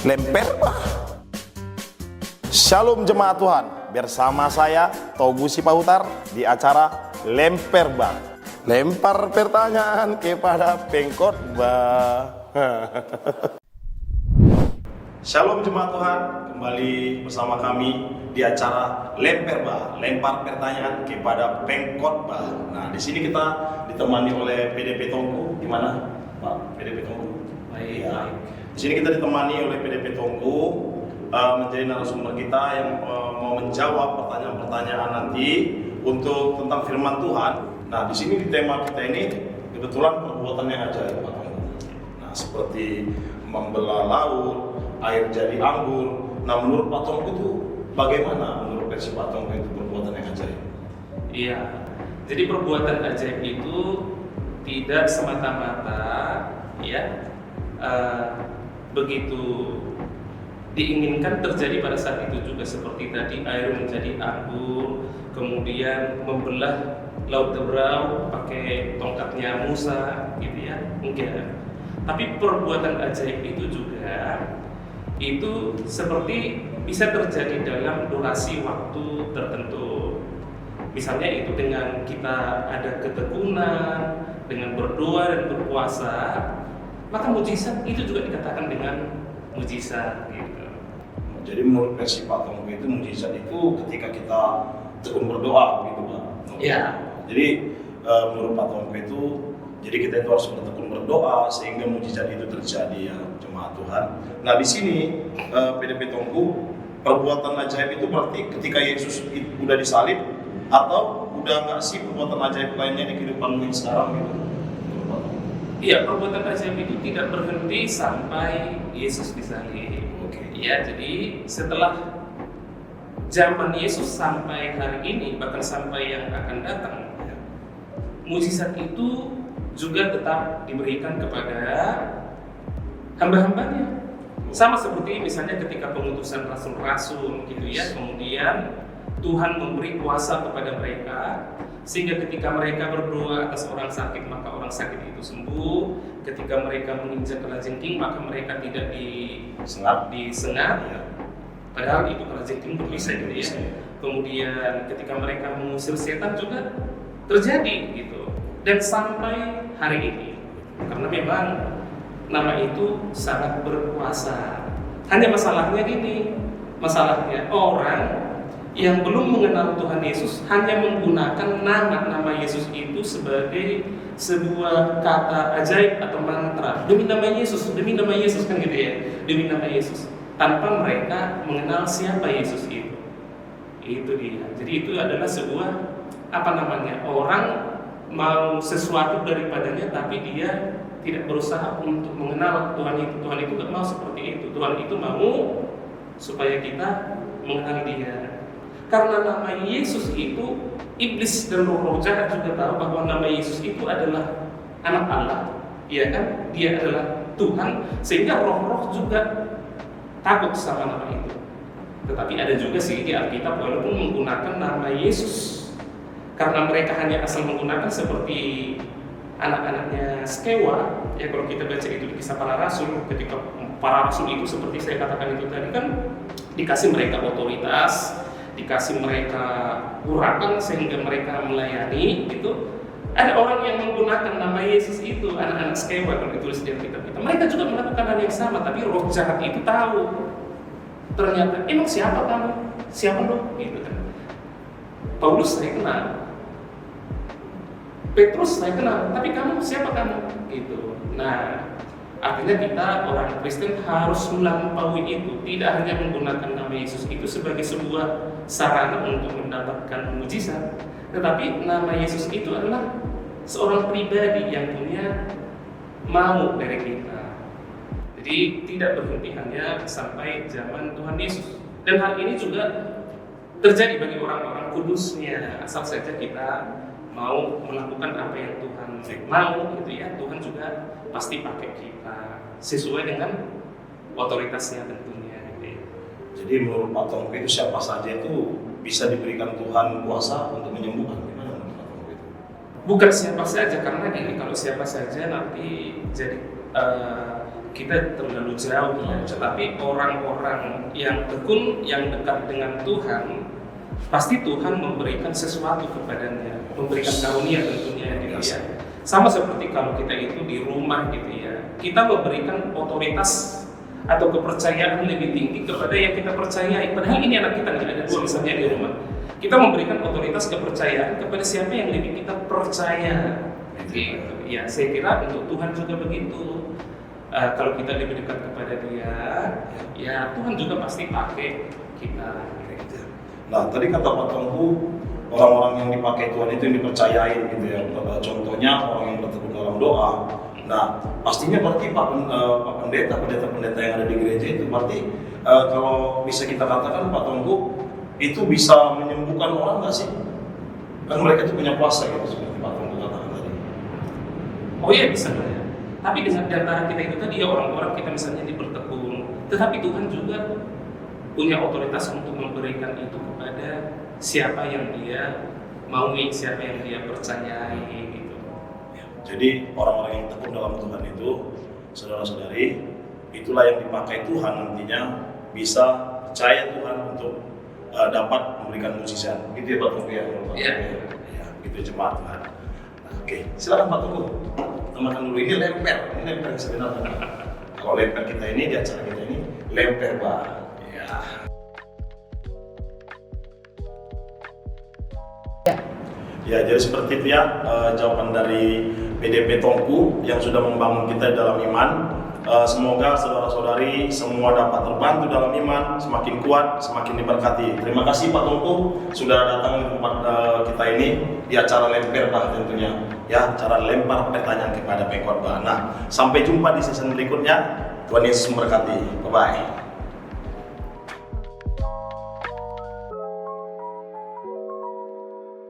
Lemper bah. Shalom jemaat Tuhan, bersama saya Togu Sipahutar di acara Lemper bah. Lempar pertanyaan kepada pengkhotbah. Shalom jemaat Tuhan, kembali bersama kami di acara Lemper bah, lempar pertanyaan kepada pengkhotbah. Nah, di sini kita ditemani oleh PDP Tongku. Gimana, Pak PDP Tongku? Baik, Ya. baik. Di sini kita ditemani oleh PDP Tongku, menjadi narasumber kita yang mau menjawab pertanyaan-pertanyaan nanti untuk tentang firman Tuhan. Nah, di sini di tema kita ini kebetulan perbuatan yang ajaib, Pak Tongku. Nah, seperti membelah laut, air jadi anggur. Nah, menurut Pak Tongku itu bagaimana menurut versi Pak Tongku itu perbuatan yang ajaib? Iya. Jadi perbuatan ajaib itu tidak semata-mata ya begitu diinginkan terjadi pada saat itu juga, seperti tadi air menjadi anggur, kemudian membelah laut Tebrau pakai tongkatnya Musa, gitu ya, enggak. Tapi perbuatan ajaib itu juga itu seperti bisa terjadi dalam durasi waktu tertentu. Misalnya itu dengan kita ada ketekunan, dengan berdoa dan berpuasa, maka mujizat itu juga dikatakan dengan mujizat gitu. Jadi menurut versi Pak Tongku itu mujizat itu ketika kita tekun berdoa, gitu Pak. Ya. Jadi menurut Pak Tongku itu, jadi kita itu harus bertekun berdoa sehingga mujizat itu terjadi ya, jemaat Tuhan. Nah, di sini PDP Tongku, perbuatan ajaib itu berarti ketika Yesus udah disalib atau udah nggak sih perbuatan ajaib lainnya di kehidupan yang sekarang gitu? Iya, perbuatan ajaib itu tidak berhenti sampai Yesus disalib. Oke. Ya, jadi setelah zaman Yesus sampai hari ini, bahkan sampai yang akan datang, mujizat itu juga tetap diberikan kepada hamba-hambanya. Sama seperti misalnya ketika pengutusan rasul-rasul gitu ya, kemudian Tuhan memberi kuasa kepada mereka sehingga ketika mereka berdoa atas orang sakit, maka orang sakit itu sembuh. Ketika mereka menginjak kalajengking, maka mereka tidak disengat. Ya. Padahal itu kalajengking berbisa gitu ya. Kemudian ketika mereka mengusir setan juga terjadi gitu. Dan sampai hari ini, karena memang nama itu sangat berkuasa. Hanya masalahnya gini, masalahnya orang yang belum mengenal Tuhan Yesus hanya menggunakan nama Yesus itu sebagai sebuah kata ajaib atau mantra. Demi nama Yesus kan gitu ya. Demi nama Yesus, tanpa mereka mengenal siapa Yesus itu. Itu dia. Jadi itu adalah sebuah orang mau sesuatu daripadanya tapi dia tidak berusaha untuk mengenal Tuhan itu. Tuhan itu gak mau seperti itu. Tuhan itu mau supaya kita mengenal Dia. Karena nama Yesus itu, iblis dan roh-roh jahat juga tahu bahwa nama Yesus itu adalah anak Allah, ya kan? Dia adalah Tuhan, sehingga roh-roh juga takut sama nama itu. Tetapi ada juga sih di Alkitab walaupun menggunakan nama Yesus, karena mereka hanya asal menggunakan seperti anak-anaknya Skewa. Ya, kalau kita baca itu di Kisah Para Rasul, ketika para rasul itu seperti saya katakan itu tadi kan dikasih mereka otoritas, dikasih mereka urapan sehingga mereka melayani gitu. Ada orang yang menggunakan nama Yesus itu, anak-anak Skewa kalau ditulis di Alkitab kita. Mereka juga melakukan hal yang sama, tapi roh jahat itu tahu. Ternyata, emang siapa kamu? Siapa lo? Gitu kan. Paulus saya kenal, Petrus saya kenal, tapi kamu siapa kamu? Gitu. Nah, artinya kita orang Kristen harus melampaui itu, tidak hanya menggunakan nama Yesus itu sebagai sebuah sarana untuk mendapatkan mujizat, tetapi nama Yesus itu adalah seorang pribadi yang punya mau dari kita. Jadi tidak berhenti hanya sampai zaman Tuhan Yesus. Dan hal ini juga terjadi bagi orang-orang kudusnya, asal saja kita mau melakukan apa yang Tuhan mau gitu ya. Tuhan juga pasti pakai kita sesuai dengan otoritasnya tentunya gitu ya. Jadi menurut Pak Tongku itu siapa saja itu bisa diberikan Tuhan kuasa untuk menyembuhkan? Gimana menurut Pak Tongku itu? Bukan siapa saja, karena gini, kalau siapa saja nanti jadi kita terlalu jauh ya. Tetapi orang-orang yang tekun, yang dekat dengan Tuhan, pasti Tuhan memberikan sesuatu kepadanya, memberikan karunia tentunya gitu ya. Sama seperti kalau kita itu di rumah gitu ya, kita memberikan otoritas atau kepercayaan lebih tinggi kepada yang kita percayai. Padahal ini anak kita nggak ada dua misalnya di rumah. Kita memberikan otoritas kepercayaan kepada siapa yang lebih kita percaya. Gitu. Ya, saya kira untuk Tuhan juga begitu. Kalau kita lebih dekat kepada Dia, ya Tuhan juga pasti pakai kita. Nah, tadi kata Pak Tengku, orang-orang yang dipakai Tuhan itu yang dipercayain gitu ya. Contohnya orang yang bertekun dalam doa. Nah, pastinya berarti Pak pendeta yang ada di gereja itu berarti kalau bisa kita katakan Pak Tengku itu bisa menyembuhkan orang nggak sih? Kan mereka itu punya kuasa gitu seperti Pak Tengku katakan tadi. Oh iya bisa ya. Tapi dengan antara kita itu tadi ya orang-orang kita misalnya di bertekun, tetapi Tuhan juga punya otoritas untuk memberikan itu kepada siapa yang Dia maui, siapa yang Dia percayai gitu. Jadi orang-orang yang tekun dalam Tuhan itu, saudara-saudari, itulah yang dipakai Tuhan nantinya bisa percaya Tuhan untuk dapat memberikan mujizat. Gitu ya Pak Tengku ya? Iya. Ya, gitu jemaat Tuhan. Nah, oke, silakan Pak Tengku. Teman dulu ini lemper sebenarnya. Kalau lemper kita ini di acara kita ini lemper Pak. Ya, jadi seperti itu ya jawaban dari PDP Tongku yang sudah membangun kita dalam iman. Semoga saudara-saudari semua dapat terbantu dalam iman, semakin kuat, semakin diberkati. Terima kasih Pak Tongku sudah datang di tempat kita ini di acara lemper Pak tentunya. Ya, acara lempar pertanyaan kepada pengkhotbah. Nah, sampai jumpa di season berikutnya. Tuhan Yesus memberkati. Bye-bye.